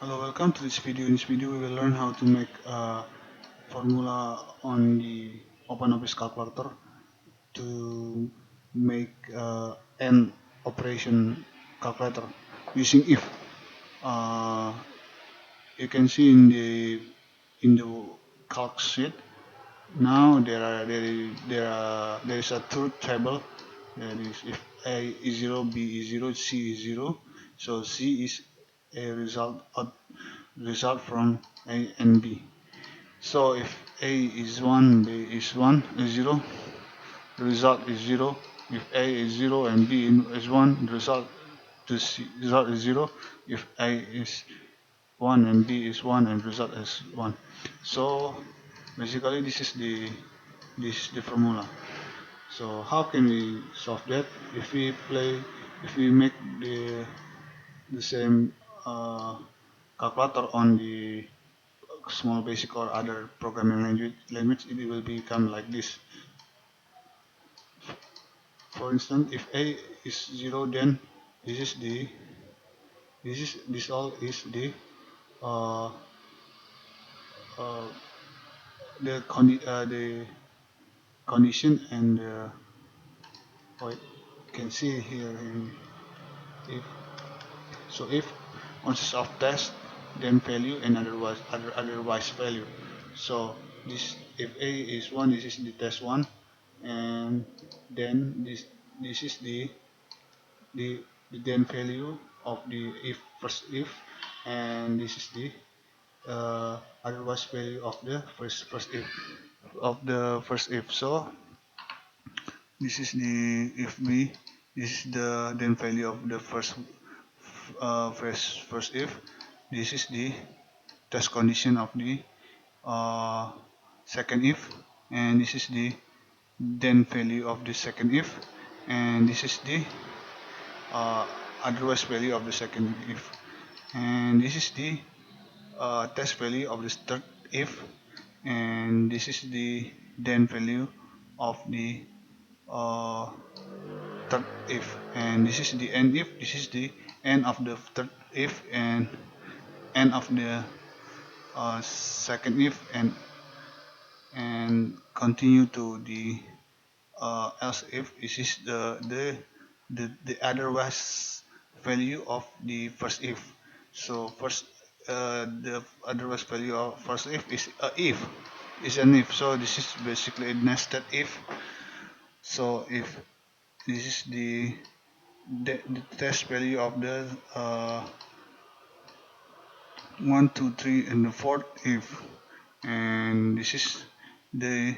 Hello, welcome to this video. In this video, we will learn how to make a formula on the OpenOffice calculator to make an operation calculator using if. Uh, you can see in the calc sheet. Now there is a truth table. That is if A is 0, B is 0, C is 0. So C is a result from A and B. So if A is 1, B is 1, is 0, the result is 0. If A is 0 and B is 1, the result is 0. If A is 1 and B is 1 and result is 1. So basically this is the formula. So how can we solve that? If we make the same calculator on the small basic or other programming language, it will become like this. For instance, if A is 0, then this is the this all is uh, uh, the condition and what you can see here in if. So if consists of test, then value, and otherwise value. So this if A is 1, this is the test 1, and then this is the then value of the if first if, and this is the otherwise value of the first if. So this is the if b, this is the then value of the first if, this is the test condition of the uh, second if, and this is the then value of the second if, and this is the uh, otherwise value of the second if, and this is the test value of the third if, and this is the then value of the uh, third if, and this is the end if, this is the end of the third if, and end of the second if, and continue to the else if. This is the otherwise value of the first if. So first the otherwise value of first if is a if, is an if. So this is basically a nested if. So if this is the test value of the 1, 2, 3, and the fourth if, and this is the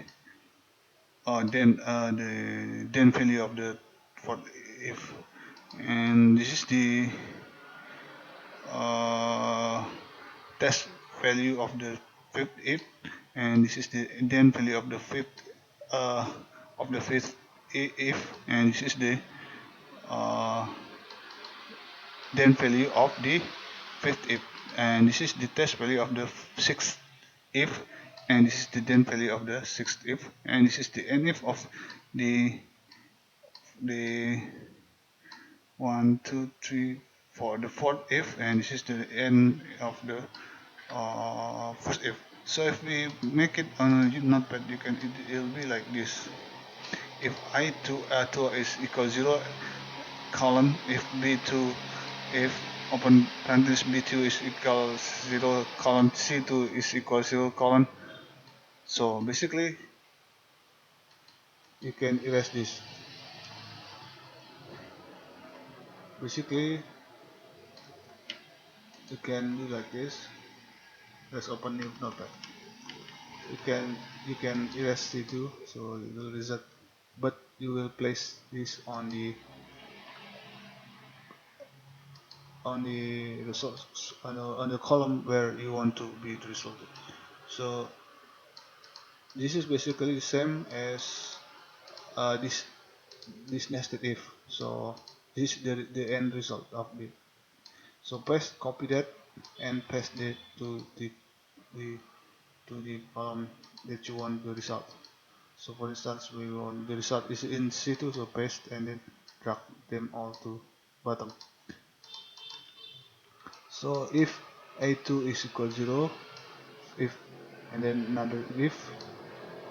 then value of the fourth if, and this is the uh, test value of the fifth if, and this is the then value of the fifth if, and this is the uh, then value of the fifth if, and this is the test value of the sixth if, and this is the then value of the sixth if, and this is the end if of the 1, 2, 3, 4, the fourth if, and this is the end of the first if. So if we make it on a notepad, it'll be like this. If I2 is equal 0, colon, if B2, if open parenthesis B2 is equal 0, colon, C2 is equal 0, colon. So basically you can erase this. Basically you can do like this. Let's open new notepad. You can erase C2, so it will result, but you will place this on the results on the column where you want to be the result. So this is basically the same as this nested if. So this is the end result of it. So copy that and paste it the to the column that you want the result. So for instance, we want the result is in C2, so paste and then drag them all to bottom. So if A2 is equal 0 if, and then another if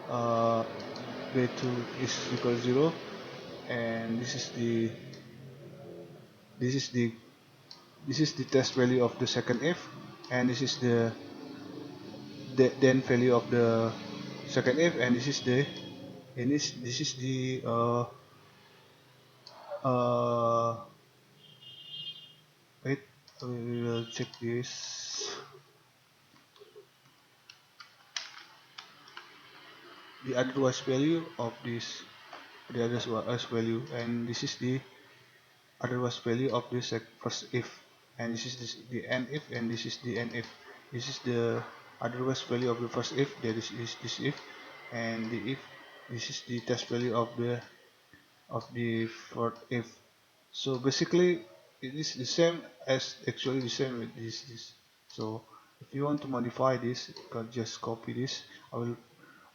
B2 is equal 0, and this is the this is the test value of the second if, and this is the then value of the second if, and this is the uh, wait, we will check this, the otherwise value of this, the otherwise value, and this is the otherwise value of the first if, and this is the end if, and this is the end if. This is the otherwise value of the first if, that is this if, and the if, this is the test value of the fourth if. So basically it is the same as, actually the same with this. So if you want to modify this, you can just copy this. I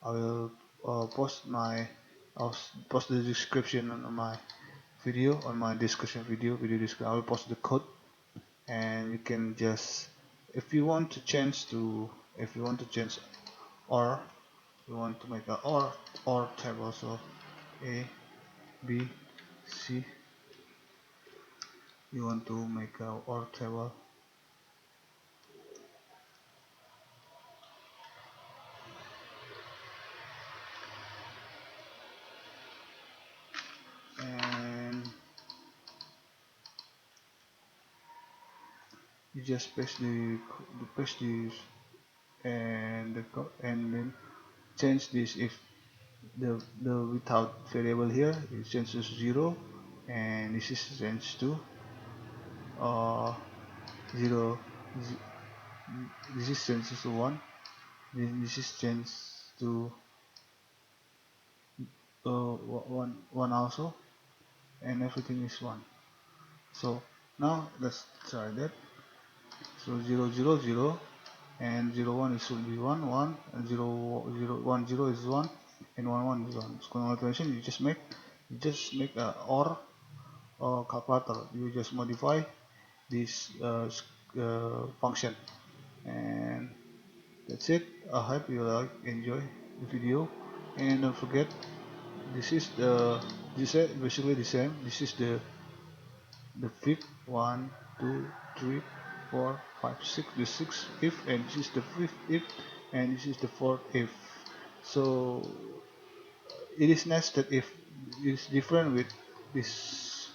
will post my, I'll post the description on my video, on my discussion video description. I will post the code, and you can just, if you want to change to, if you want to change, or you want to make a or table, so A, B, C, you want to make a or table, and you just paste the paste this, and and then change this. If the without variable here is changed to 0, and this is changed to uh 0, this is changed to 1, this is changed to 1 also, and everything is 1. So now let's try that. So 0 0 0, and 0 1 is should be 1 1, and 0 0 1 0 is 1, and 1 1 is 1. So automation, you just make a or calculator. You just modify this function, and that's it. I hope you enjoy the video, and don't forget, this is this is basically the same. This is the fifth, 1 2 3 4 5 6, the sixth if, and this is the fifth if, and this is the fourth if. So it is nested if. It's different with this.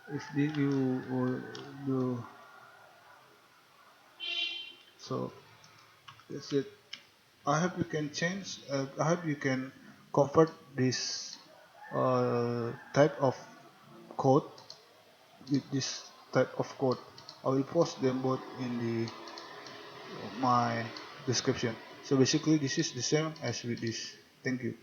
If you do, so that's it. I hope you can change. I hope you can convert this type of code with this type of code. I will post them both in the my description. So basically, this is the same as with this. Thank you.